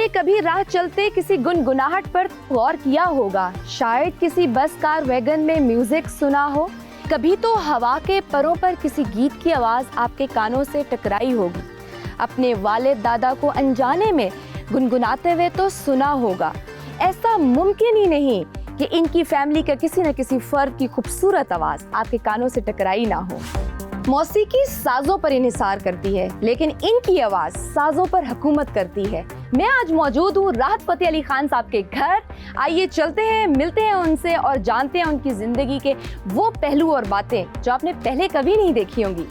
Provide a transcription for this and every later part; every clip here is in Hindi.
कभी राह चलते किसी गुनगुनाहट पर गौर किया होगा, शायद किसी बस कार वैगन में म्यूजिक सुना हो, कभी तो हवा के परों पर किसी गीत की आवाज़ आपके कानों से टकराई होगी। अपने वालिद दादा को अनजाने में गुनगुनाते हुए तो सुना होगा। ऐसा मुमकिन ही नहीं कि इनकी फैमिली का किसी न किसी फर्द की खूबसूरत आवाज़ आपके कानों से टकराई ना हो। मौसीकी साजों पर इन्हिसार करती है, लेकिन इनकी आवाज़ साजों पर हुकूमत करती है। मैं आज मौजूद हूँ राहत फ़तेह अली खान साहब के घर। आइए चलते हैं, मिलते हैं उनसे और जानते हैं उनकी ज़िंदगी के वो पहलू और बातें जो आपने पहले कभी नहीं देखी होंगी।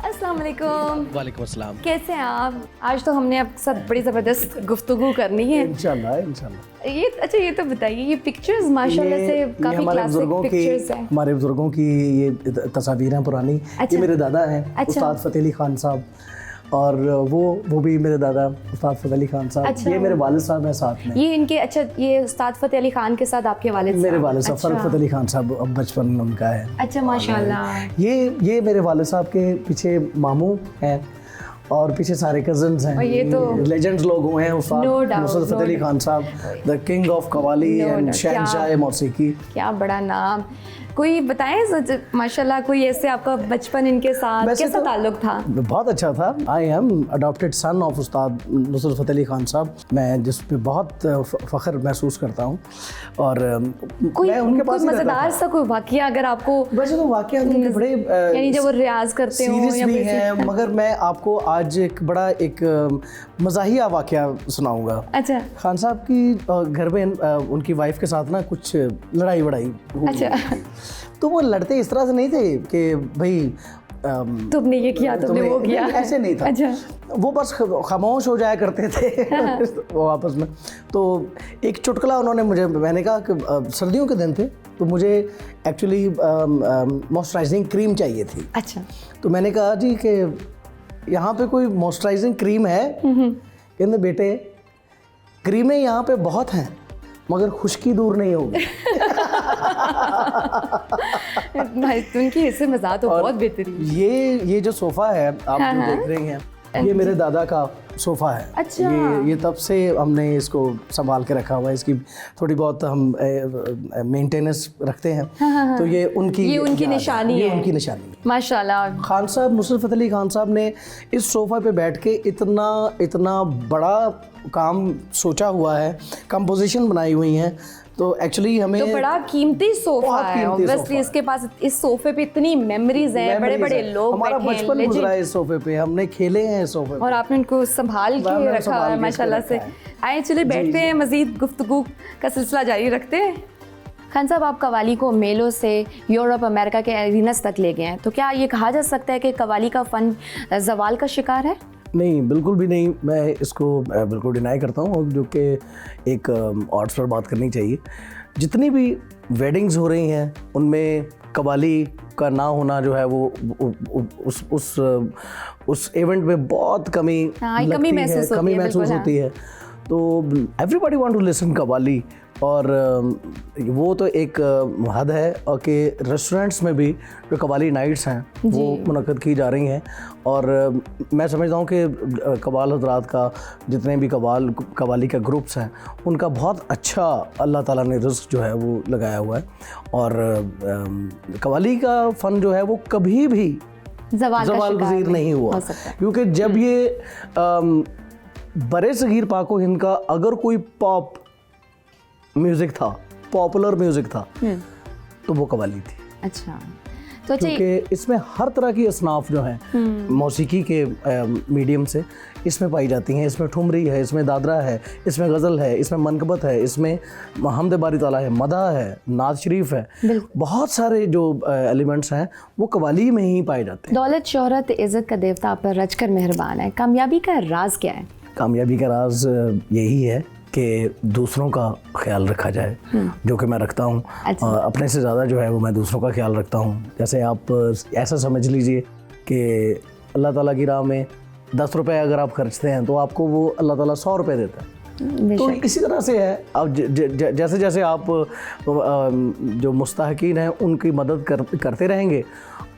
अस्सलाम वालेकुम। वालेकुम अस्सलाम। कैसे हैं आप? आज तो हमने आपके साथ बड़ी ज़बरदस्त गुफ्तगू करनी है इंशाल्लाह इंशाल्लाह। ये अच्छा, ये तो बताइए, ये पिक्चर्स माशाल्लाह से काफ़ी क्लासिक पिक्चर्स हैं। हमारे बुजुर्गों की ये तस्वीरें पुरानी। अच्छा। ये मेरे दादा हैं, अच्छा। उस्ताद फ़तेह अली खान साहब, और वो भी मेरे दादा उस्ताद फ़तेह अली खान साहब। अच्छा। ये मेरे वालिद साहब हैं साथ में। ये इनके, अच्छा, ये उस्ताद फ़तेह अली खान के साथ आपके वालिद साहब? मेरे वालिद साहब अच्छा। फ़र्रुख फ़तेह अली खान साहब, अब बचपन उनका है। अच्छा माशाल्लाह। ये मेरे वालिद साहब के पीछे मामू हैं और पीछे सारे कजन्स हैं। और ये तो लेजेंड्स लोग हुए हैं। उस्ताद No doubt, नुसरत फ़तेह अली खान साहब, the king of qawwali No and doubt। शहंशाह मौसीकी। क्या बड़ा नाम। कोई बताएं माशाल्लाह, कोई ऐसे आपका बचपन इनके साथ कैसा ताल्लुक था? बहुत अच्छा था। I am adopted son of उस्ताद नुसरत फ़तेह अली खान साहब, मैं जिस पे बहुत फ़ख्र महसूस करता हूँ। और कोई मैं उनके पास मज़ेदार सा कोई वाक़या अगर आपको, वैसे तो वाक़या उनके बड़े यानी जब वो रियाज़ करते हो सीरियस या भी फिर हैं, मगर मैं आपको आज एक बड़ा मज़ाहिया वाक़या सुनाऊंगा। अच्छा खान साहब की घर में उनकी वाइफ के साथ ना कुछ लड़ाई वड़ाई हो गई। अच्छा। तो वो लड़ते इस तरह से नहीं थे कि भाई तुमने ये किया, तुमने वो किया, ऐसे नहीं था। अच्छा। वो बस खामोश हो जाया करते थे वो आपस में। तो एक चुटकुला उन्होंने मुझे, मैंने कहा कि सर्दियों के दिन थे तो मुझे एक्चुअली मॉइस्चराइजिंग क्रीम चाहिए थी। अच्छा। तो मैंने कहा जी कि यहाँ पे कोई मॉइस्चराइजिंग क्रीम है? कहते बेटे क्रीमें यहाँ पे बहुत हैं मगर खुश्की दूर नहीं होगी। उनकी हिस्से मज़ाक तो बहुत बेहतरीन। ये जो सोफ़ा है आप जो देख रहे हैं, ये मेरे दादा का सोफ़ा है। अच्छा। ये तब से हमने इसको संभाल के रखा हुआ है। इसकी थोड़ी बहुत हम मेंटेनेंस रखते हैं। तो ये उनकी निशानी है। उनकी निशानी है माशाल्लाह। खान साहब, नुसरत फ़तेह अली खान साहब ने इस सोफ़ा पे बैठ के इतना बड़ा काम सोचा हुआ है, कंपोजिशन बनाई हुई हैं। तो एक्चुअली हमें तो बड़ा कीमती सोफा है, ऑब्वियसली इसके पास इस सोफे पे इतनी मेमोरीज हैं, बड़े बड़े लोग हमारा बचपन गुजरा है इस सोफे पे, हमने खेले हैं इस सोफे पे और आपने उनको संभाल के रखा है माशाल्लाह से। आए चलिए बैठते हैं, मजीद गुफ्तगू का सिलसिला जारी रखते हैं। खान साहब, आप कवाली को मेलों से यूरोप अमेरिका के एरिनास तक ले गए हैं, तो क्या ये कहा जा सकता है कि कवाली का फ़न ज़वाल का शिकार है? नहीं, बिल्कुल भी नहीं। मैं इसको बिल्कुल डिनाई करता हूँ, और जो कि एक आर्ट्स पर बात करनी चाहिए। जितनी भी वेडिंग्स हो रही हैं उनमें कवाली का ना होना जो है वो उस इवेंट में बहुत कमी महसूस होती है। तो everybody want to listen qawwali, और वो तो एक हद है और कि रेस्टोरेंट्स में भी जो कवाली नाइट्स हैं वो मुनक़्क़द की जा रही हैं। और मैं समझता हूँ कि कवाल हज़रात का जितने भी कवाली का ग्रुप्स हैं उनका बहुत अच्छा अल्लाह ताला ने रिज़्क़ जो है वो लगाया हुआ है। और कवाली का फ़न जो है वो कभी भी ज़वाल पज़ीर नहीं हुआ, क्योंकि जब ये बरे सगीर पाको हिंद का अगर कोई पॉप म्यूजिक था, पॉपुलर म्यूजिक था, तो वो कवाली थी। अच्छा। तो क्योंकि इसमें हर तरह की असनाफ जो हैं मौसीकी के मीडियम से इसमें पाई जाती हैं। इसमें ठुमरी है, इसमें दादरा है, इसमें गज़ल है, इसमें मनकबत है, इसमें हमद बारी ताला है, मदा है, नाज शरीफ है। बहुत सारे जो एलिमेंट्स हैं वो कवाली में ही पाए जाते हैं। दौलत, शोहरत, इज़्ज़त का देवता आप पर रच कर मेहरबान है। कामयाबी का राज क्या है? कामयाबी का राज यही है कि दूसरों का ख्याल रखा जाए, जो कि मैं रखता हूँ। अच्छा। अपने से ज़्यादा जो है वो मैं दूसरों का ख्याल रखता हूँ। जैसे आप ऐसा समझ लीजिए कि अल्लाह ताला की राह में 10 रुपए अगर आप खर्चते हैं तो आपको वो अल्लाह ताला 100 रुपये देता है। तो इसी तरह से है। अब जैसे जैसे आप जो मुस्तहकीन हैं उनकी मदद करते रहेंगे,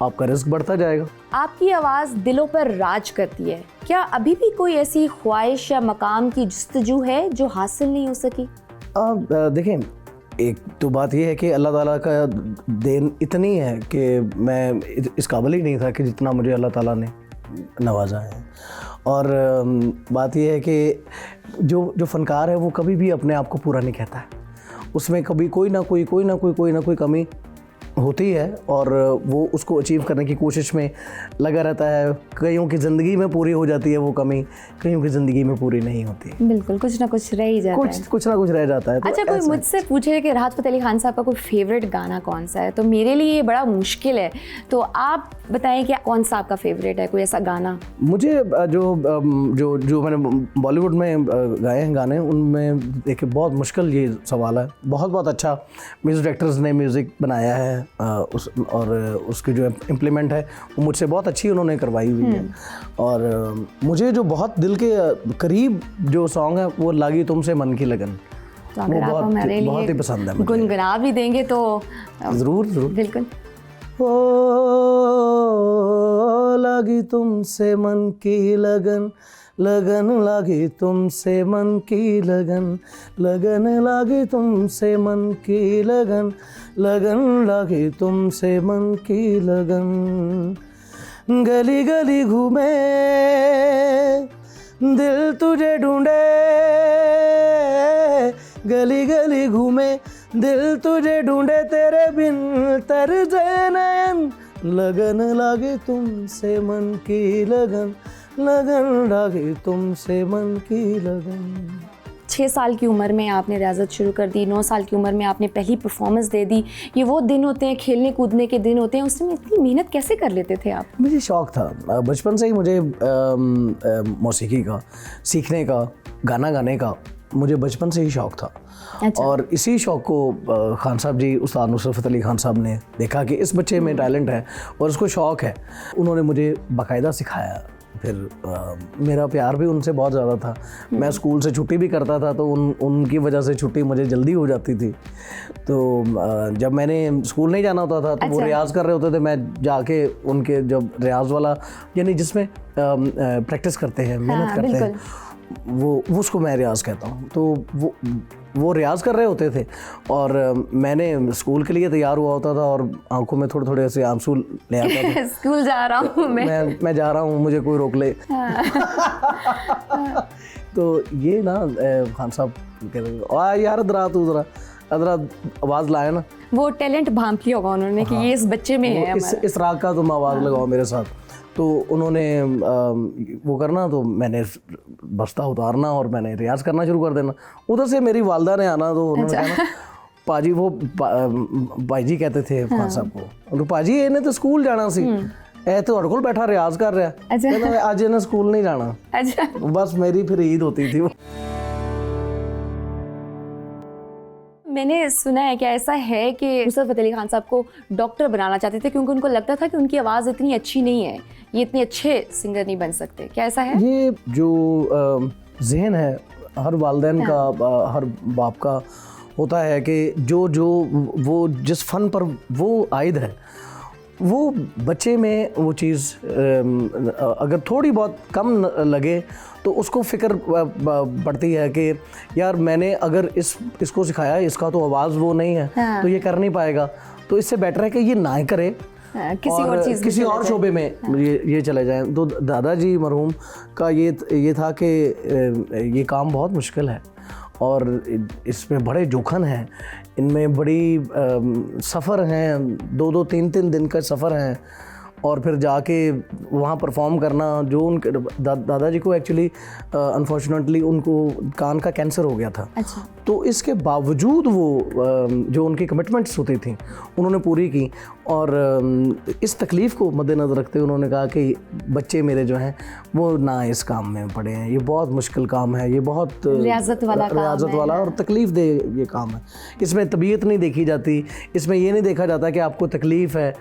आपका रिस्क बढ़ता जाएगा। आपकी आवाज़ दिलों पर राज करती है, क्या अभी भी कोई ऐसी ख्वाहिश या मकाम की जुस्तजू है जो हासिल नहीं हो सकी? देखें, एक तो बात यह है कि अल्लाह ताला का देन इतनी है कि मैं इस काबिल ही नहीं था कि जितना मुझे अल्लाह ताला ने नवाजा है। और बात यह है कि जो फ़नकार है वो कभी भी अपने आप को पूरा नहीं कहता है, उसमें कभी कोई ना कोई कमी होती है और वो उसको अचीव करने की कोशिश में लगा रहता है। कईयों की ज़िंदगी में पूरी हो जाती है वो कमी, कईयों की ज़िंदगी में पूरी नहीं होती। बिल्कुल, कुछ ना कुछ रह ही जाता है, कुछ ना कुछ रह जाता है। तो अच्छा, कोई मुझसे पूछे कि राहत फ़तेह अली खान साहब का कोई फेवरेट गाना कौन सा है, तो मेरे लिए ये बड़ा मुश्किल है, तो आप बताएं कि कौन सा आपका फेवरेट है, कोई ऐसा गाना? मुझे जो मैंने बॉलीवुड में गाए हैं गाने, उनमें देखिए बहुत मुश्किल ये सवाल है। बहुत अच्छा म्यूज़िक डायरेक्टर्स ने म्यूज़िक बनाया है और उसकी जो इम्प्लीमेंट है वो मुझसे बहुत अच्छी उन्होंने करवाई हुई है। और मुझे जो बहुत दिल के करीब जो सॉन्ग है वो लागी तुमसे मन की लगन, तो अगर आप हमारे लिए बहुत ही पसंद है, गुनगुना भी देंगे तो ज़रूर बिल्कुल। ओ लागी तुमसे मन की लगन, लगन लागी तुमसे मन की लगन, लगन लागी तुमसे मन की लगन, लगन लागी तुमसे मन की लगन। गली गली घूमे दिल तुझे ढूंढे, गली गली घूमे दिल तुझे ढूंढे, तेरे बिन तरजे नयन, लगन लागे तुमसे मन की लगन, लगन लागे तुमसे मन की लगन। 6 साल की उम्र में आपने रियाजत शुरू कर दी, 9 साल की उम्र में आपने पहली परफॉर्मेंस दे दी। ये वो दिन होते हैं, खेलने कूदने के दिन होते हैं, उसमें इतनी मेहनत कैसे कर लेते थे आप? मुझे शौक़ था बचपन से ही, मुझे मौसीकी का सीखने का, गाना गाने का मुझे बचपन से ही शौक़ था। अच्छा। और इसी शौक़ को खान साहब जी, उस्ताद नुसरत फ़तेह अली खान साहब ने देखा कि इस बच्चे में टैलेंट है और उसको शौक़ है, उन्होंने मुझे बाकायदा सिखाया। फिर मेरा प्यार भी उनसे बहुत ज़्यादा था। मैं स्कूल से छुट्टी भी करता था तो उनकी वजह से छुट्टी मुझे जल्दी हो जाती थी। तो जब मैंने स्कूल नहीं जाना होता था तो वो रियाज़ कर रहे होते थे, मैं जाके उनके जब रियाज़ वाला यानी जिसमें प्रैक्टिस करते हैं, मेहनत करते हैं, वो उसको मैं रियाज़ कहता हूँ। तो वो रियाज़ कर रहे होते थे और मैंने स्कूल के लिए तैयार हुआ होता था और आंखों में थोड़े थोड़े ऐसे आंसू ले आता था। स्कूल जा रहा हूँ मैं जा रहा हूँ, मुझे कोई रोक ले। तो ये ना खान साहब कहते यार अदरा आवाज़ लाए ना, वो टैलेंट भांप लिया होगा उन्होंने कि ये इस बच्चे में है, इस राग का तुम आवाज़ लगाओ मेरे साथ। तो उन्होंने वो करना, तो मैंने बस्ता उतारना और मैंने रियाज़ करना शुरू कर देना। उधर से मेरी वालदा ने आना, तो उन्होंने कहना पाजी, वो भाई जी कहते थे खान साहब को, तो पाजी इन्हें तो स्कूल जाना सी, ए ਤੁਹਾਡੇ ਕੋਲ बैठा रियाज़ कर रहा है, कहना आज इन्हें स्कूल नहीं जाना। अच्छा, बस मेरी फिर ईद होती थी। मैंने सुना है कि ऐसा है कि नुसरत फ़तेह अली खान साहब को डॉक्टर बनाना चाहते थे क्योंकि उनको लगता था कि उनकी आवाज़ इतनी अच्छी नहीं है, ये इतने अच्छे सिंगर नहीं बन सकते। क्या ऐसा है? ये जो ज़हन है हर वालिदैन का, हर बाप का होता है कि जो वो जिस फ़न पर वो आयद है, वो बच्चे में वो चीज़ अगर थोड़ी बहुत कम लगे तो उसको फ़िक्र पड़ती है कि यार मैंने अगर इसको सिखाया, इसका तो आवाज़ वो नहीं है, तो ये कर नहीं पाएगा, तो इससे बेटर है कि ये ना करे, किसी और शोबे में ये चले जाएं। तो दादाजी मरहूम का ये था कि ये काम बहुत मुश्किल है और इसमें बड़े जोखन हैं, इनमें बड़ी सफ़र हैं, 2-2, 3-3 दिन का सफ़र हैं और फिर जाके वहाँ परफॉर्म करना। जो उनके दादाजी को एक्चुअली अनफॉर्चुनेटली उनको कान का कैंसर हो गया था। अच्छा। तो इसके बावजूद वो जो उनकी कमिटमेंट्स होती थी उन्होंने पूरी की और इस तकलीफ़ को मद्देनज़र रखते हुए उन्होंने कहा कि बच्चे मेरे जो हैं वो ना इस काम में पड़े हैं, ये बहुत मुश्किल काम है, ये बहुत रियाज़त वाला और तकलीफ़ दे ये काम है, इसमें तबीयत नहीं देखी जाती, इसमें ये नहीं देखा जाता कि आपको तकलीफ़ है,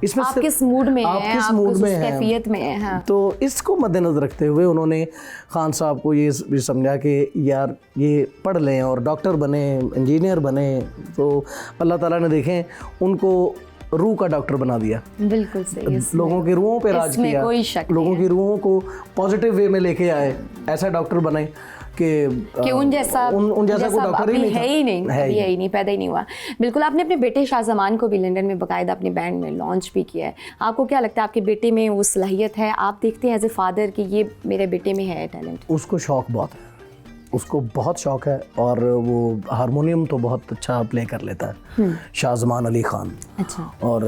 इसमें आप किस मूड में आप हैं, किस आप मूड किस में हैं, कैफियत में हैं। हाँ। तो इसको मद्देनजर रखते हुए उन्होंने खान साहब को ये भी समझा कि यार ये पढ़ लें और डॉक्टर बने, इंजीनियर बने। तो अल्लाह ताला ने देखें उनको रूह का डॉक्टर बना दिया, बिल्कुल सही, लोगों की रूहों पे राज इसमें किया, कोई शक लोगों की रूहों को पॉजिटिव वे में लेके आए, ऐसा डॉक्टर बने कि उन जैसा कोई डॉक्टर ही नहीं है ही नहीं, है अभी है ही नहीं, पैदा ही नहीं हुआ। बिल्कुल, आपने अपने बेटे शाहजमान को भी लंदन में बाकायदा अपने बैंड में लॉन्च भी किया है। आपको क्या लगता है आपके बेटे में वो सलाहियत है? आप देखते हैं एज ए फादर कि ये मेरे बेटे में है टैलेंट? उसको शौक बहुत है, उसको बहुत शौक है और वो हारमोनियम तो बहुत अच्छा प्ले कर लेता है, शाहजमान अली खान। अच्छा। और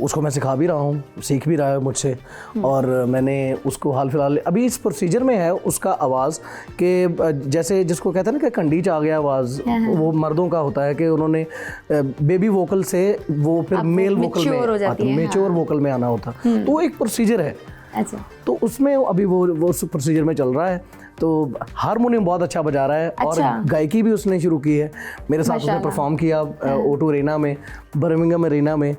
उसको मैं सिखा भी रहा हूँ, सीख भी रहा है मुझसे। और मैंने उसको हाल फिलहाल अभी इस प्रोसीजर में है उसका आवाज़ कि जैसे जिसको कहते हैं ना कि कंडीच आ गया आवाज़, वो मर्दों का होता है कि उन्होंने बेबी वोकल से वो फिर मेल वोकल में आता है, मैच्योर वोकल में आना होता है। तो एक प्रोसीजर है। अच्छा। तो उसमें अभी वो उस प्रोसीजर में चल रहा है। तो हारमोनियम बहुत अच्छा बजा रहा है। अच्छा। और गायकी भी उसने शुरू की है, मेरे साथ उसने परफॉर्म किया O2 अरीना में, बर्मिंघम अरीना में,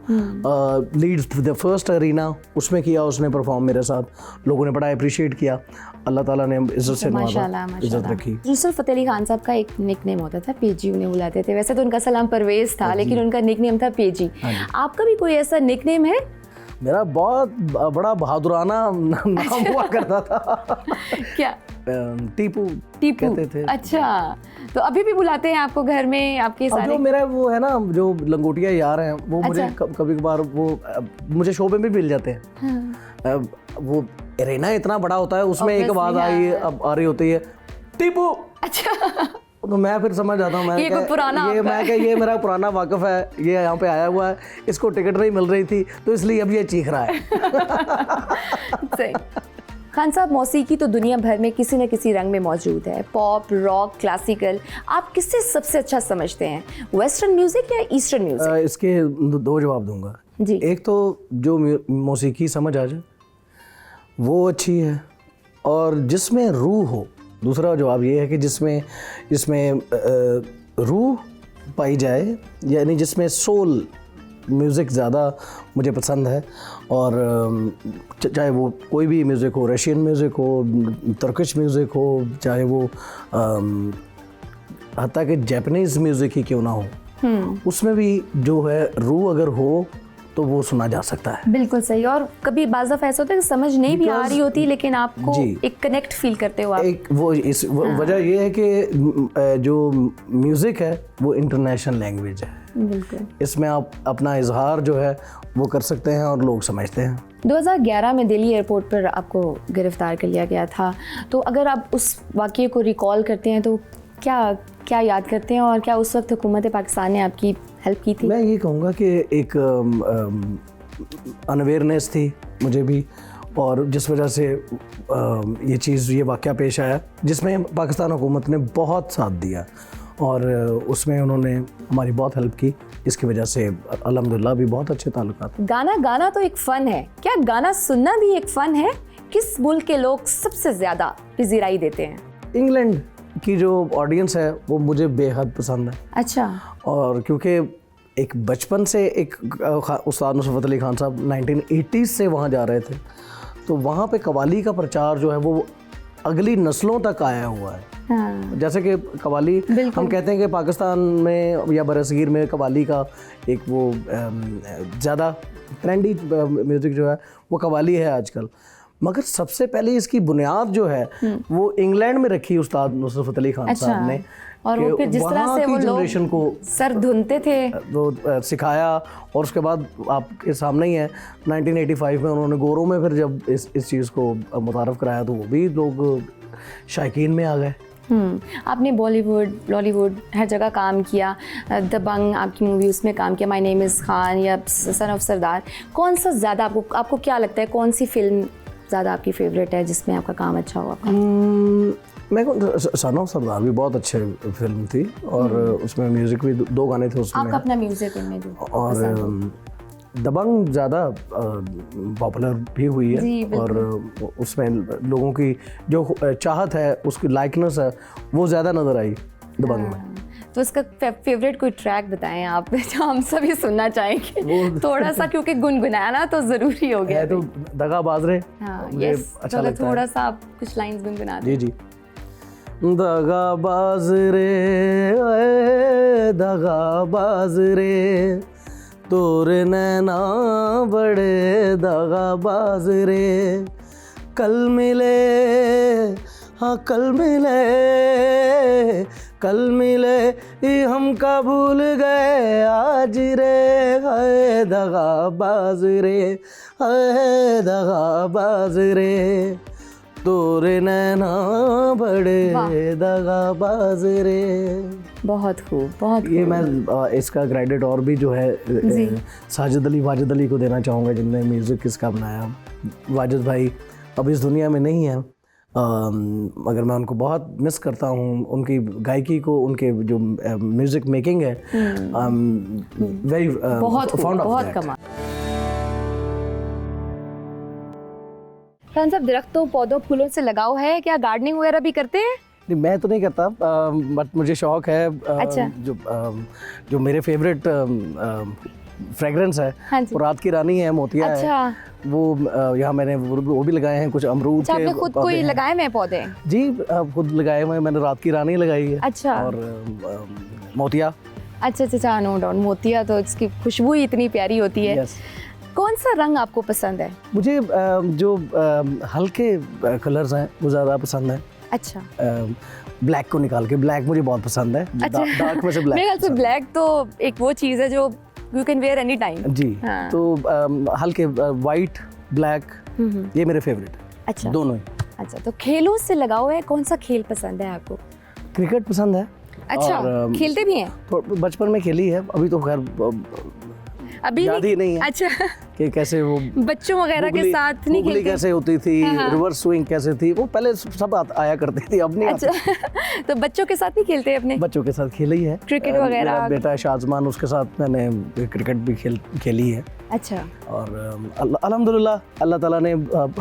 लीड्स द फर्स्ट अरीना उसमें किया उसने परफॉर्म मेरे साथ। लोगों ने बड़ा अप्रिशिएट किया, अल्लाह ताला ने इज्जत से नवाजा, इज्जत रखी। नुसरत फ़तेह अली खान साहब का एक निकनेम होता था, पेजी उन्हें बुलाते थे। वैसे तो उनका सलाम परवेज़ था, लेकिन उनका निकनेम था पेजी। आपका भी कोई ऐसा निकनेम है? मेरा बहुत बड़ा बहादुराना नाम हुआ करता था। क्या? टीपू कहते थे। अच्छा, तो अभी भी बुलाते हैं आपको घर में आपके सारे? जो मेरा वो है ना, जो लंगोटिया यार हैं वो मुझे कभी कभार वो मुझे शो में भी मिल जाते हैं। वो एरेना इतना बड़ा होता है, उसमें एक आवाज आ रही होती है, टीपू। अच्छा। तो मैं फिर समझ जाता हूँ, ये मेरा पुराना वाकफ है, ये यहाँ पे आया हुआ है, इसको टिकट नहीं मिल रही थी तो इसलिए अब ये चीख रहा है। सही। खान साहब, मौसीकी तो दुनिया भर में किसी न किसी रंग में मौजूद है, पॉप, रॉक, क्लासिकल। आप किससे सबसे अच्छा समझते हैं, वेस्टर्न म्यूजिक या ईस्टर्न म्यूजिक? इसके दो जवाब दूंगा जी। एक तो जो मौसीकी समझ आ जाए वो अच्छी है, और जिसमें रूह हो। दूसरा जवाब ये है कि जिसमें रूह पाई जाए, यानी जिसमें सोल म्यूज़िक ज़्यादा मुझे पसंद है। और चाहे वो कोई भी म्यूज़िक हो, रशियन म्यूज़िक हो, तुर्किश म्यूज़िक हो, चाहे वो हत्ता कि जापानीज़ म्यूज़िक ही क्यों ना हो, उसमें भी जो है रूह अगर हो तो वो सुना जा सकता है। बिल्कुल सही। और कभी बाज़ दफ़ा ऐसा होता है कि समझ नहीं भी आ रही होती, लेकिन आपको एक कनेक्ट फील करते हो आप। एक वो इस वजह ये है कि जो म्यूज़िक है वो इंटरनेशनल लैंग्वेज है। बिल्कुल, इसमें आप अपना इजहार जो है वो कर सकते हैं और लोग समझते हैं। 2011 में दिल्ली एयरपोर्ट पर आपको गिरफ्तार कर लिया गया था, तो अगर आप उस वाक़ये को रिकॉल करते हैं तो क्या याद करते हैं, और क्या उस वक्त हुकूमत पाकिस्तान ने आपकी हेल्प की थी? मैं ये कहूँगा कि एक अनअवेयरनेस थी मुझे भी, और जिस वजह से ये वाक़या पेश आया, जिसमें पाकिस्तान हुकूमत ने बहुत साथ दिया और उसमें उन्होंने हमारी बहुत हेल्प की, इसकी वजह से अल्हम्दुलिल्लाह भी बहुत अच्छे ताल्लुकात। गाना तो एक फ़न है, क्या गाना सुनना भी एक फ़न है? किस मुल्क के लोग सबसे ज़्यादा पजीराई देते हैं? इंग्लैंड की जो ऑडियंस है वो मुझे बेहद पसंद है। अच्छा। और क्योंकि एक बचपन से एक उस्ताद नुसरत फ़तेह अली खान साहब 1980s से वहाँ जा रहे थे, तो वहाँ पे कव्वाली का प्रचार जो है वो अगली नस्लों तक आया हुआ है। हाँ। जैसे कि कव्वाली हम कहते हैं कि पाकिस्तान में या बरसगीर में कव्वाली का एक वो ज़्यादा ट्रेंडी म्यूज़िक जो है वो कव्वाली है आजकल, मगर सबसे पहले इसकी बुनियाद जो है वो इंग्लैंड में रखी उस्ताद नुसरत फ़तेह अली खान साहब ने। और वो फिर जिस तरह से वो जनरेशन को सर धुनते थे वो सिखाया, और उसके बाद आपके सामने ही है 1985 में उन्होंने गोरों में फिर जब इस चीज़ को मुतारफ़ कराया तो वो भी लोग शायकीन में आ गए। आपने बॉलीवुड, लॉलीवुड हर जगह काम किया, दबंग आपकी मूवी उसमें काम किया, माय नेम इज़ खान या सन ऑफ सरदार। कौन सा ज़्यादा आपको क्या लगता है, कौन सी फिल्म ज़्यादा आपकी फेवरेट है जिसमें आपका काम अच्छा हुआ? मैं सन ऑफ सरदार भी बहुत अच्छी फिल्म थी, और उसमें म्यूज़िक भी 2 गाने थे उसमें। आपका अपना म्यूज़िक उनमें जो और दबंग ज़्यादा पॉपुलर भी हुई है, और उसमें लोगों की जो चाहत है, उसकी लाइकनेस है, वो ज़्यादा नज़र आई दबंग में। तो उसका फेवरेट कोई ट्रैक बताएं आप जो हम सभी सुनना चाहेंगे थोड़ा सा, क्योंकि गुनगुनाना तो ज़रूरी हो गया है। तो दगाबाज रे, हाँ, मुझे अच्छा लगता है। थोड़ा सा आप कुछ लाइंस गुनगुना दें। जी जी। दगाबाज रे, ओए दगाबाज रे, तोरे नैना बड़े दगाबाज रे, कल मिले, हाँ कल मिले, कल मिले ये हमका भूल गए आज रे, हाय दगाबाज रे, हाय दगाबाज रे, तोरे नैना बड़े दगाबाज रे। बहुत खूब, बहुत ये मैं इसका क्रेडिट और भी जो है साजिद अली वाजिद अली को देना चाहूँगा, जिनने म्यूज़िक इसका बनाया। वाजिद भाई अब इस दुनिया में नहीं है, मगर मैं उनको बहुत मिस करता हूँ, उनकी गायकी को, उनके जो म्यूज़िक मेकिंग है, वेरी बहुत कमाल। खान साहब, दरख्तों, पौधों, फूलों से लगाव है क्या? गार्डनिंग वगैरह भी करते हैं? नहीं, मैं तो नहीं करता, बट मुझे शौक है। अच्छा। जो मेरे फेवरेट फ्रेगरेंस है, हाँ जी। वो रात की रानी है, मोतिया है। वो यहाँ मैंने वो भी लगाए हैं, कुछ अमरूद के। आपने खुद कोई लगाए हुए पौधे? जी, खुद लगाए हुए, मैंने रात की रानी लगाई है। अच्छा। और मोतिया। अच्छा, नो डाउट, मोतिया तो इसकी खुशबू ही इतनी प्यारी होती है। यस। कौन सा रंग आपको पसंद है? मुझे जो हल्के कलर्स हैं वो ज़्यादा पसंद है। अच्छा। ब्लैक को निकाल के, ब्लैक मुझे बहुत पसंद है। अच्छा। डार्क में से ब्लैक। मेरे ख्याल से ब्लैक तो एक वो चीज़ है जो you can wear any time. जी। हाँ। तो हल्के वाइट, ब्लैक, ये मेरे फेवरेट। अच्छा। दोनों ही। अच्छा, तो खेलों से लगाओ है, कौन सा खेल पसंद है आपको? क्रिकेट पसंद है। अच्छा, और, खेलते भी हैं? तो बचपन में खेली है, अभी तो खैर अभी याद ही नहीं है। अच्छा। कि कैसे वो बच्चों वगैरह के साथ नहीं खेलते? कैसे होती थी, हाँ। रिवर्स स्विंग कैसे थी, वो पहले सब आया करती थी, अब नहीं आती। अच्छा। तो बच्चों के साथ नहीं खेलते अपने? बच्चों के साथ खेली है, क्रिकेट वगैरह? मेरा बेटा शाजमान, उसके साथ मैंने क्रिकेट भी खेली है। अच्छा। और अल्हम्दुलिल्लाह अल्लाह ताला ने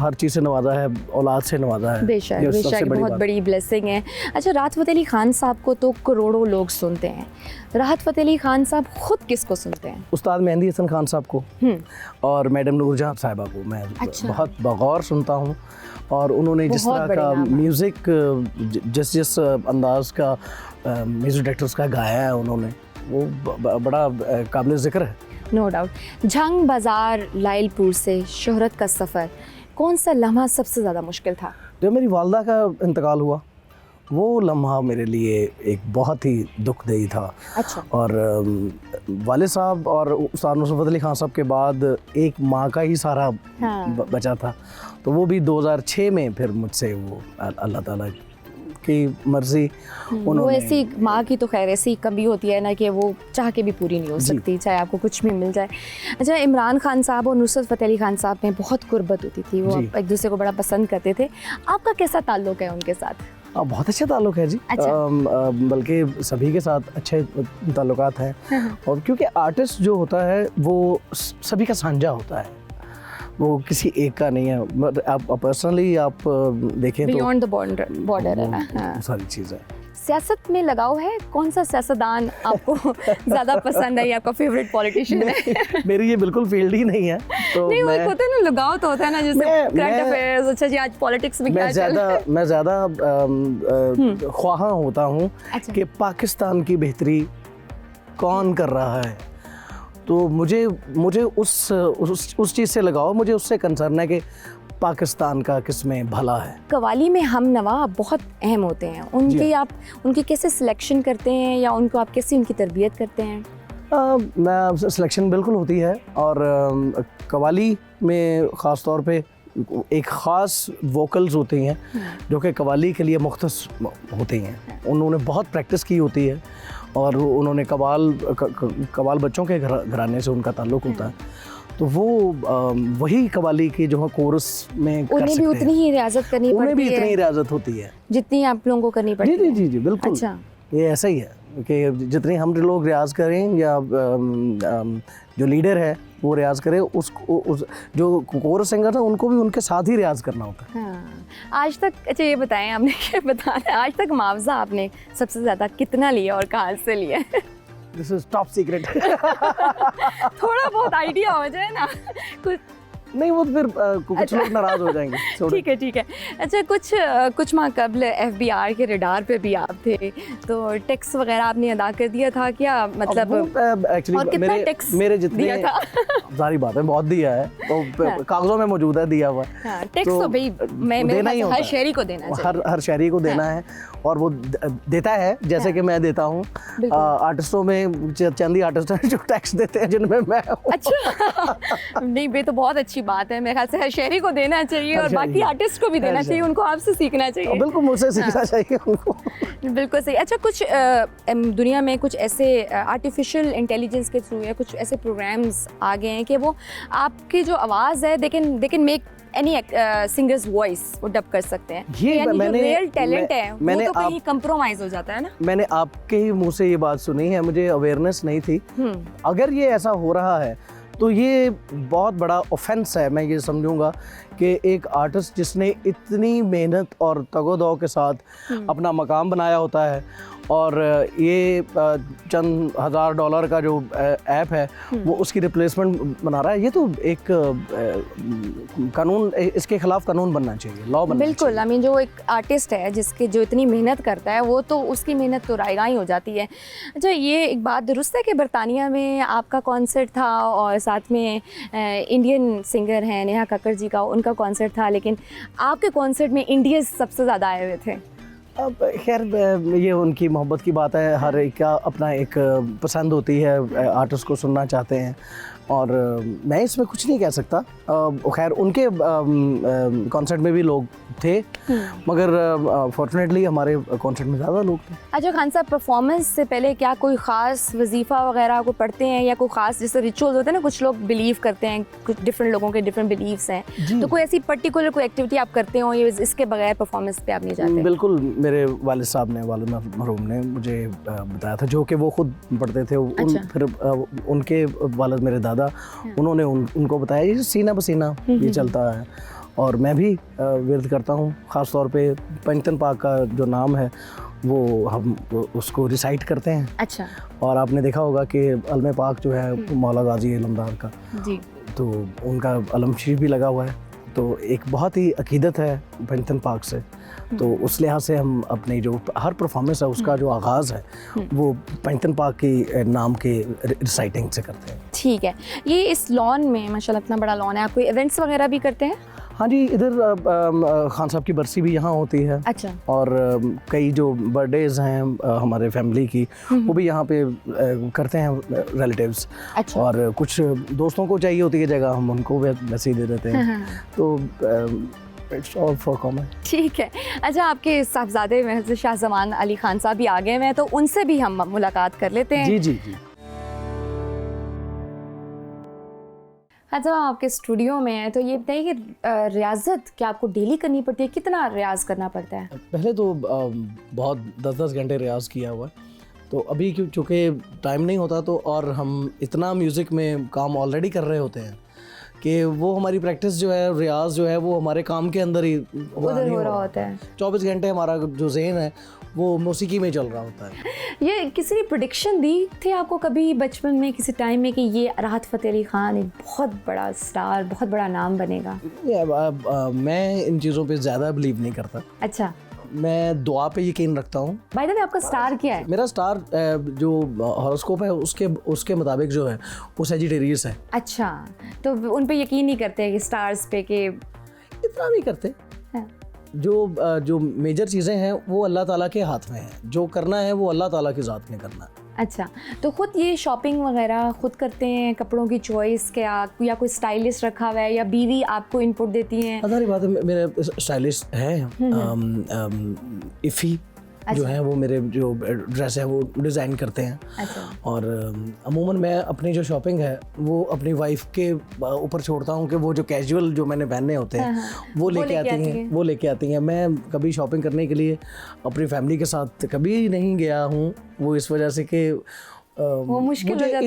हर चीज़ से नवाजा है, औलाद से नवाजा है। बेशक, बेशक, बहुत बड़ी ब्लेसिंग है। अच्छा, राहत फ़तेह अली खान साहब को तो करोड़ों लोग सुनते हैं, राहत फ़तेह अली खान साहब खुद किसको सुनते हैं? उस्ताद मेहंदी हसन खान साहब को और मैडम नूरजहां साहिबा को मैं बहुत बगौर सुनता हूँ। और उन्होंने जिस तरह का म्यूज़िक, जिस अंदाज का म्यूज़िक डायरेक्टर्स का गाया है उन्होंने, वो बड़ा काबिल ज़िक्र है। No doubt. झंग बाज़ार लाइलपुर से शोहरत का सफ़र, कौन सा लम्हा सबसे ज़्यादा मुश्किल था? जब मेरी वालदा का इंतकाल हुआ, वो लम्हा मेरे लिए एक बहुत ही दुखदेही था। अच्छा। और वालिद साहब और उस्ताद नुसरत अली खान साहब के बाद एक माँ का ही सहारा बचा था, तो वो भी 2006 में फिर मुझसे वो अल्लाह ताला की मर्जी, वो ऐसी माँ की तो खैर ऐसी कभी होती है ना कि वो चाह के भी पूरी नहीं हो सकती, चाहे आपको कुछ भी मिल जाए। अच्छा, इमरान खान साहब और नुसरत फ़तेह अली खान साहब में बहुत कुर्बत होती थी, वो एक दूसरे को बड़ा पसंद करते थे, आपका कैसा ताल्लुक़ है उनके साथ? बहुत अच्छा ताल्लुक़ है जी। अच्छा। बल्कि सभी के साथ अच्छे ताल्लुकात हैं। और क्योंकि आर्टिस्ट जो होता है वो सभी का साझा होता है, वो किसी एक का नहीं है। बट आप पर्सनली आप देखें तो बियॉन्ड द बॉर्डर है ना, सारी चीज़ है। सियासत में लगाव है? कौन सा सियासतदान आपको ज़्यादा पसंद है या आपका फेवरेट पॉलिटिशियन है? मेरी ये बिल्कुल फील्ड ही नहीं है। तो नहीं, वो एक होता है ना, लगाव तो होता है ना, जैसे करंट अफेयर्स। अच्छा जी, आज पॉलिटिक्स में क्या चल रहा है? मैं ज़्यादा ख्वाहा होता हूँ कि पाकिस्तान की बेहतरी कौन कर रहा है, तो मुझे उस चीज़ से लगाओ, मुझे उससे कंसर्न है कि पाकिस्तान का किसमें भला है। कवाली में हम नवा बहुत अहम होते हैं, उनकी कैसे सिलेक्शन करते हैं या उनको आप कैसे उनकी तरबियत करते हैं? सिलेक्शन बिल्कुल होती है, और कवाली में ख़ास तौर पे एक ख़ास वोकल्स होती हैं जो कि कवाली के लिए मुख्तस होती हैं। उन्होंने बहुत प्रैक्टिस की होती है, और उन्होंने कवाल बच्चों के घराने से उनका ताल्लुक़ होता है, तो वो वही कवाली की जो है कोरस में कर उन्हें भी उतनी ही रियाजत करनी पड़ती है, उन्हें भी इतनी रियाजत होती है जितनी आप लोगों को करनी पड़ती है। जी जी जी बिल्कुल। अच्छा, ये ऐसा ही है। कि जितनी हम लोग रियाज करें या जो लीडर है वो रियाज करे, उस जो कोरस सिंगर है उनको भी उनके साथ ही रियाज करना होता है। हाँ। आज तक, अच्छा ये बताएं, आपने क्या बताया, आज तक मुआवजा आपने सबसे ज़्यादा कितना लिया और कहाँ से लिया? This is top secret. थोड़ा बहुत आइडिया हो जाए ना कुछ। नहीं, वो फिर कुछ लोग नाराज हो जाएंगे। ठीक है ठीक है। अच्छा, कुछ माह कबल FBI के रडार पे भी आप थे, तो टैक्स वगैरह आपने अदा कर दिया था क्या? मतलब एक्चुअली मेरे जितने सारी बातें बहुत दिया है, तो कागजों में मौजूद है, दिया हुआ है। टैक्स तो भाई मैं हर शहरी को देना चाहिए, हर शहरी को देना है, और वो देता है, जैसे कि मैं देता हूँ। आर्टिस्टों में चंदी आर्टिस्ट हैं जो टैक्स देते हैं, जिनमें मैं हूँ। अच्छा। नहीं, ये तो बहुत अच्छी बात है, मेरे ख्याल से हर शहरी को देना चाहिए और बाकी आर्टिस्ट को भी देना चाहिए, उनको आपसे सीखना चाहिए। बिल्कुल, मुझसे सीखना चाहिए उनको। बिल्कुल सही। अच्छा, कुछ दुनिया में कुछ ऐसे आर्टिफिशियल इंटेलिजेंस के थ्रू या कुछ ऐसे प्रोग्राम्स आ गए हैं कि वो आपकी जो आवाज़ है, they can make any singers voice वो डब कर सकते हैं। ये यानी मैंने जो रियल टैलेंट है वो तो कहीं कंप्रोमाइज हो जाता है ना। मैंने आपके ही मुंह से ये बात सुनी है, मुझे अवेयरनेस नहीं थी। अगर ये ऐसा हो रहा है तो ये बहुत बड़ा ऑफेंस है। मैं ये समझूंगा कि एक आर्टिस्ट जिसने इतनी मेहनत और तगोदो के साथ अपना मकाम बनाया होता है, और ये चंद $1000 का जो ऐप है वो उसकी रिप्लेसमेंट बना रहा है, ये तो एक कानून, इसके खिलाफ कानून बनना चाहिए, लॉ बनना चाहिए। बिल्कुल। आई मीन जो एक आर्टिस्ट है जिसके जो इतनी मेहनत करता है, वो तो उसकी मेहनत तो रायगाई हो जाती है। अच्छा, ये एक बात दुरुस्त है कि बरतानिया में आपका कॉन्सर्ट था और साथ में इंडियन सिंगर हैं नेहा कक्कड़ जी का, उनका कॉन्सर्ट था, लेकिन आपके कॉन्सर्ट में इंडियंस सबसे ज़्यादा आए हुए थे। अब खैर, ये उनकी मोहब्बत की बात है, हर एक का अपना एक पसंद होती है, आर्टिस्ट को सुनना चाहते हैं, और मैं इसमें कुछ नहीं कह सकता। खैर, उनके कॉन्सर्ट में भी लोग थे, मगर फॉर्चुनेटली हमारे कॉन्सर्ट में ज़्यादा लोग थे। अच्छा खान साहब, परफॉर्मेंस से पहले क्या कोई ख़ास वजीफ़ा वगैरह को पढ़ते हैं, या कोई ख़ास जैसे रिचुअल्स होते हैं ना, कुछ लोग बिलीव करते हैं, कुछ डिफरेंट लोगों के डिफरेंट बिलीव्स हैं, तो कोई ऐसी पर्टिकुलर कोई एक्टिविटी आप करते हो, ये इसके बगैर परफॉर्मेंस पे आप नहीं जाते? बिल्कुल, मेरे वालिद साहब ने, वालिद मरहूम ने मुझे बताया था, जो कि वो खुद पढ़ते थे। फिर उनके वालिद मेरे दादा, उन्होंने उनको बताया ये सीना पसीना ये चलता है, और मैं भी विरद करता हूँ। ख़ास तौर पे पंचतन पाक का जो नाम है वो हम उसको रिसाइट करते हैं। अच्छा। और आपने देखा होगा कि अलम पाक जो है मौला गाजी इलमदार का जी, तो उनका अलम शरीफ भी लगा हुआ है, तो एक बहुत ही अकीदत है पंचतन पाक से। तो उस लिहाज से हम अपनी जो हर परफॉर्मेंस है उसका जो आगाज़ है वो पंचतन पाक की नाम के रिसाइटिंग से करते हैं। ठीक है। ये इस लॉन में माशाल्लाह इतना बड़ा लॉन है, आप कोई इवेंट्स वगैरह भी करते हैं? हाँ जी, इधर खान साहब की बरसी भी यहाँ होती है। अच्छा। और कई जो बर्थडेज हैं हमारे फैमिली की, वो भी यहाँ पे करते हैं रिलेटिव्स। अच्छा। और कुछ दोस्तों को चाहिए होती है जगह, हम उनको वैसे ही दे देते हैं। तो इट्स ऑल फॉर कॉमन। ठीक है। अच्छा, आपके साहबजादे महज़ शाह ज़मान अली खान साहब भी आ गए हैं, तो उनसे भी हम मुलाकात कर लेते हैं। जी जी जी। अच्छा, आपके स्टूडियो में है, तो ये बताइए कि रियाजत क्या आपको डेली करनी पड़ती है, कितना रियाज करना पड़ता है? पहले तो बहुत 10-10 घंटे रियाज किया हुआ है, तो अभी चूँकि टाइम नहीं होता, तो और हम इतना म्यूज़िक में काम ऑलरेडी कर रहे होते हैं कि वो हमारी प्रैक्टिस जो है, रियाज जो है, वो हमारे काम के अंदर ही उधर हो रहा होता है। 24 घंटे हमारा जो ज़हन है वो मौसीकी में चल रहा होता है। ये किसी ने प्रेडिक्शन दी थी आपको कभी बचपन में, किसी टाइम में, कि ये राहत फ़तेह अली ख़ान एक बहुत बड़ा स्टार, बहुत बड़ा नाम बनेगा? मैं इन चीज़ों पे ज़्यादा बिलीव नहीं करता। अच्छा। मैं दुआ पे यकीन रखता हूँ। बाय द वे, आपका स्टार क्या है? मेरा स्टार जो हॉरोस्कोप है उसके मुताबिक जो है वो सेजिटेरियस है। अच्छा, तो उन पे यकीन नहीं करते कि स्टार्स पे, कि इतना नहीं करते। हाँ। जो मेजर चीज़ें हैं वो अल्लाह ताला के हाथ में है, जो करना है वो अल्लाह ताला की ज़ात ने करना है। अच्छा, तो खुद ये शॉपिंग वगैरह खुद करते हैं, कपड़ों की चॉइस क्या, या कोई स्टाइलिस्ट रखा हुआ है, या बीवी आपको इनपुट देती हैं? सारी बात है, मेरे स्टाइलिस्ट हैं इफ़ी, जो हैं वो मेरे जो ड्रेस है वो डिज़ाइन करते हैं। अच्छा। और अमूमन मैं अपनी जो शॉपिंग है वो अपनी वाइफ के ऊपर छोड़ता हूँ कि वो जो कैजुअल जो मैंने पहनने होते हैं वो लेके आती हैं। मैं कभी शॉपिंग करने के लिए अपनी फैमिली के साथ कभी नहीं गया हूँ, वो इस वजह से कि वो मुश्किल हो जाता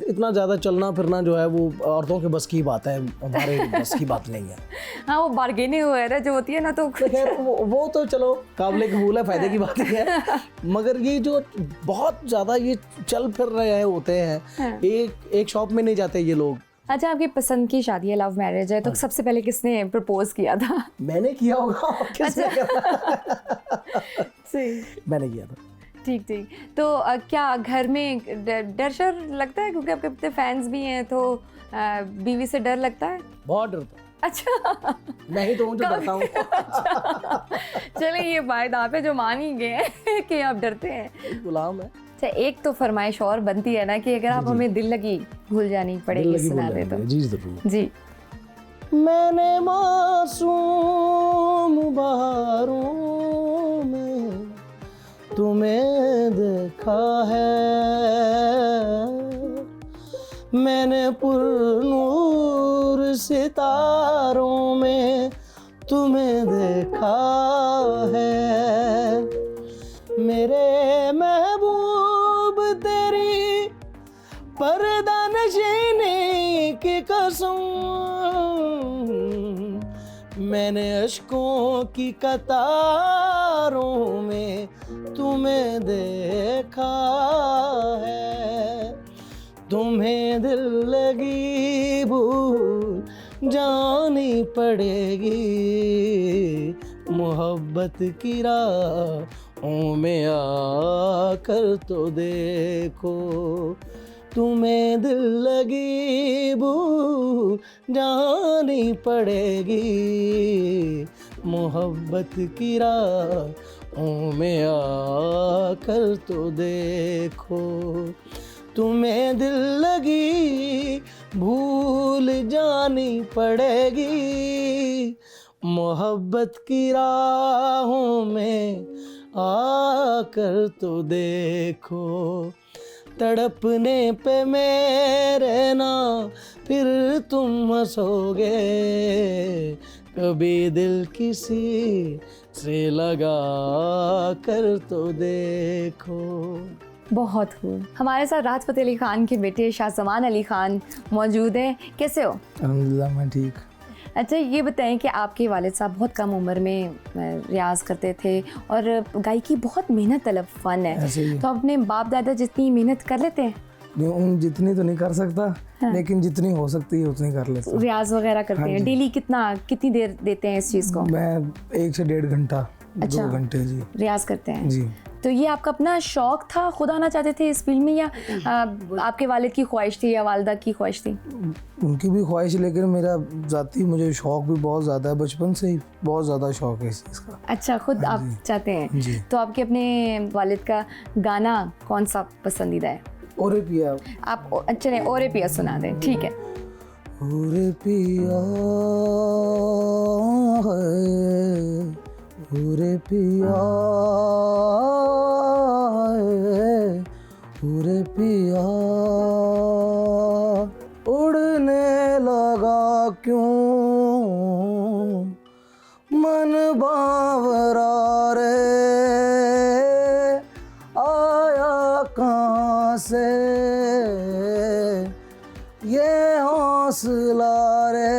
इतना ज़्यादा चलना फिरना जो है वो औरतों के बस की बात है, हमारे बस की बात नहीं है। हाँ, वो बार्गेनिंग वगैरह जो होती है ना, तो खैर वो तो चलो काबिले कबूल है, फ़ायदे की बात है। मगर ये जो बहुत ज़्यादा ये चल फिर रहे होते हैं, एक शॉप में नहीं जाते ये लोग। अच्छा, आपकी पसंद की शादी है, लव मैरिज है, तो सबसे पहले किसने प्रपोज किया था? मैंने किया होगा। किसने सही, मैंने किया था। ठीक ठीक। तो क्या घर में डर शर लगता है, क्योंकि आपके इतने फैंस भी हैं, तो बीवी से डर लगता है? बहुत डरता हूँ। अच्छा। मैं ही तो हूँ जो डरता हूँ। अच्छा। चले, ये बात आप है जो मान ही गए हैं कि आप डरते हैं। गुलाम है। अच्छा, एक तो फरमाइश और बनती है ना कि अगर आप हमें दिल लगी भूल जानी पड़ेगी सुना दे तो। जी जरूर। जी। मैंने मासूम बहारों में तुम्हें देखा है, मैंने पुरनूर सितारों में तुम्हें देखा है, मेरे महबूब तेरी पर्दा नशीनी की कसम, मैंने अश्कों की कतारों में तुम्हें देखा है, तुम्हें दिल लगी भूल जानी पड़ेगी, मोहब्बत की राहों में आकर तो देखो, तुम्हें दिल लगी भूल जानी पड़ेगी, मोहब्बत की राहों में आकर तो देखो, तुम्हें दिल लगी भूल जानी पड़ेगी, मोहब्बत की राहों में आकर तो देखो, तड़पने पे मेरे ना फिर तुम हंसोगे, कभी दिल किसी से लगा कर तो देखो। बहुत खूब। हमारे साथ राहत फ़तेह अली खान के बेटे शाहज़मान अली खान मौजूद हैं। कैसे हो? अल्हम्दुलिल्लाह, मैं ठीक। अच्छा, ये बताएं कि आपके वालिद साहब बहुत कम उम्र में रियाज़ करते थे और गायकी बहुत मेहनत तलब फ़न है, तो अपने बाप दादा जितनी मेहनत कर लेते हैं? नहीं, जितनी तो नहीं कर सकता। हाँ। लेकिन जितनी हो सकती है उतनी कर लेता हूँ। रियाज वगैरह करते हैं? डेली कितनी देर देते हैं इस चीज़ को? मैं 1 से 1.5 घंटा। अच्छा, 2 घंटे जी रियाज करते हैं जी। तो ये आपका अपना शौक था, खुद आना चाहते थे इस फील्ड में, या आपके वालिद की ख्वाहिश थी या वालिदा की ख्वाहिश थी? उनकी भी ख्वाहिश, लेकिन मेरा ज़ाती मुझे शौक भी बहुत ज़्यादा है, बचपन से ही बहुत ज़्यादा शौक है इस चीज़ का। अच्छा, खुद आप चाहते हैं जी। तो आपके अपने वालिद का गाना कौन सा पसंदीदा है? ओरे पिया। आप चले ओरे पिया सुना दें। ठीक है। ओरे पिया ओरे पिया ओरे पिया, उड़ने लगा क्यों मन बावरा रे, आया कहाँ से ये हौसला रे,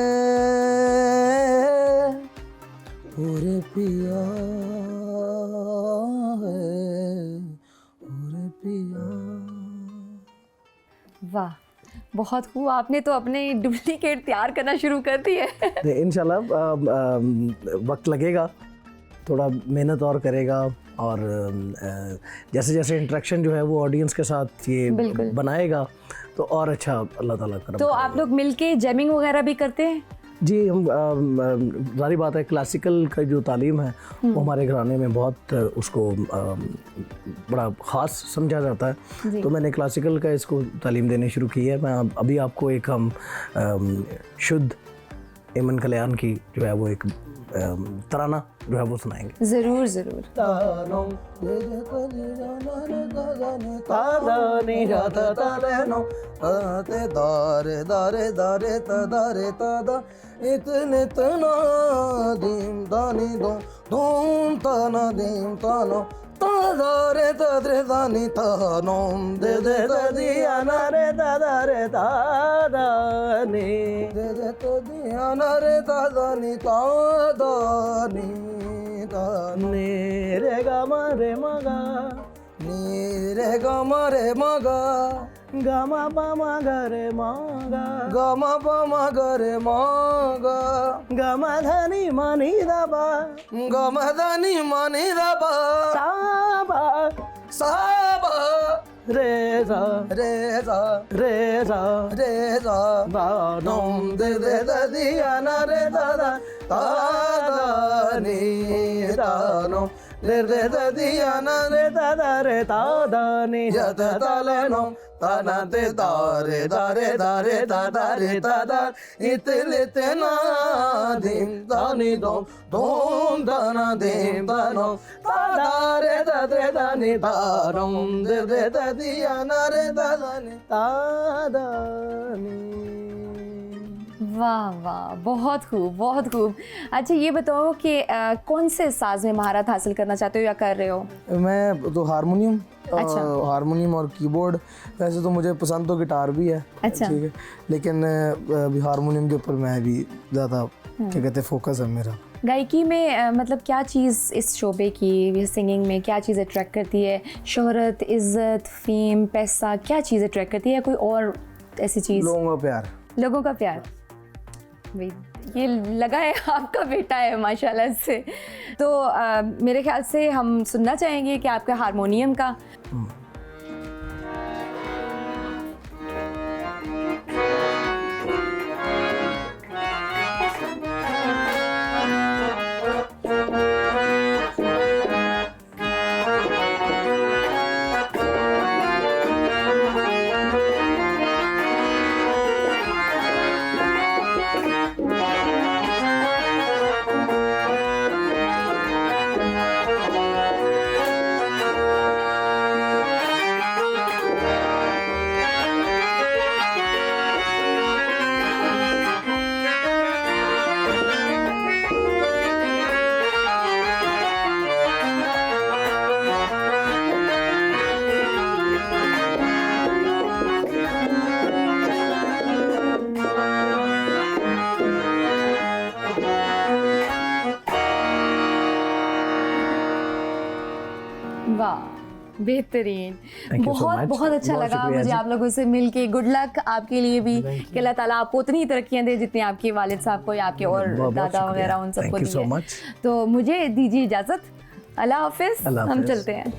ओरे पिया है ओरे पिया। वाह, बहुत खूब। आपने तो अपने डुप्लीकेट तैयार करना शुरू कर दी है। इंशाल्लाह वक्त लगेगा, थोड़ा मेहनत और करेगा, और जैसे जैसे इंटरेक्शन जो है वो ऑडियंस के साथ ये बनाएगा तो और अच्छा अल्लाह ताला करम। तो आप लोग मिलके जैमिंग वगैरह भी करते हैं? जी, हम जारी बात है, क्लासिकल का जो तालीम है वो हमारे घराने में बहुत उसको बड़ा ख़ास समझा जाता है, तो मैंने क्लासिकल का इसको तालीम देने शुरू की है। मैं अभी आपको एक हम शुद्ध एमन कल्याण की जो है वो एक तराना जो है वो सुनाएंगे। ज़रूर ज़रूर। इतने तना दीम दानी दो धूम तना दीम तानो तादारे तादरे दानी तानोम दे दे दिया ना रे दादा रे दादानी दे दे तो दिया ना रे दादानी तादानी तानी रे गा रे मगा नी रे गा रे मगा गामा पामा गरे मागा गामा पामा गरे मागा गामा धनी मानी दबा गामा धनी मानी दबा साबा साबा रे सा रे सा रे सा रे सा दानोम दे दे दिया ना रे दादा दादा नी दानो रे रे दिया ना रे दादा रे दादा नी जत तालेनो ताना ते दारे दारे दारे दादा रे दादा इतले तेना दीम दानी दो दोम दाना दीम दानो तादारे दादरे दानी दारोम दे दे दिया ना रे दादा ने तादानी। वाह वाह, बहुत खूब बहुत खूब। अच्छा ये बताओ कि कौन से साज में महारत हासिल करना चाहते हो या कर रहे हो? मैं तो हारमोनियम, अच्छा हारमोनियम और कीबोर्ड। वैसे तो मुझे पसंद तो गिटार भी है, अच्छा ठीक है, लेकिन अभी हारमोनियम के ऊपर मैं भी ज़्यादा क्या कहते हैं फोकस है मेरा। गायकी में मतलब क्या चीज़ इस शोबे की, सिंगिंग में क्या चीज़ अट्रैक्ट करती है? शोहरत, इज़्ज़त, फेम, पैसा, क्या चीज़ अट्रैक्ट करती है या कोई और ऐसी चीज़? लोगों का प्यार। लोगों का प्यार। भाई ये लगा है आपका बेटा है माशाल्लाह से। तो मेरे ख्याल से हम सुनना चाहेंगे कि आपके हारमोनियम का बेहतरीन, बहुत बहुत अच्छा लगा मुझे आप लोगों से मिलके। गुड लक आपके लिए भी, कि अल्लाह ताला आपको उतनी तरक्कियां दे जितनी आपके वालिद साहब को या आपके और दादा वगैरह उन सबको दी है। तो मुझे दीजिए इजाज़त, अल्लाह हाफिज़, हम चलते हैं।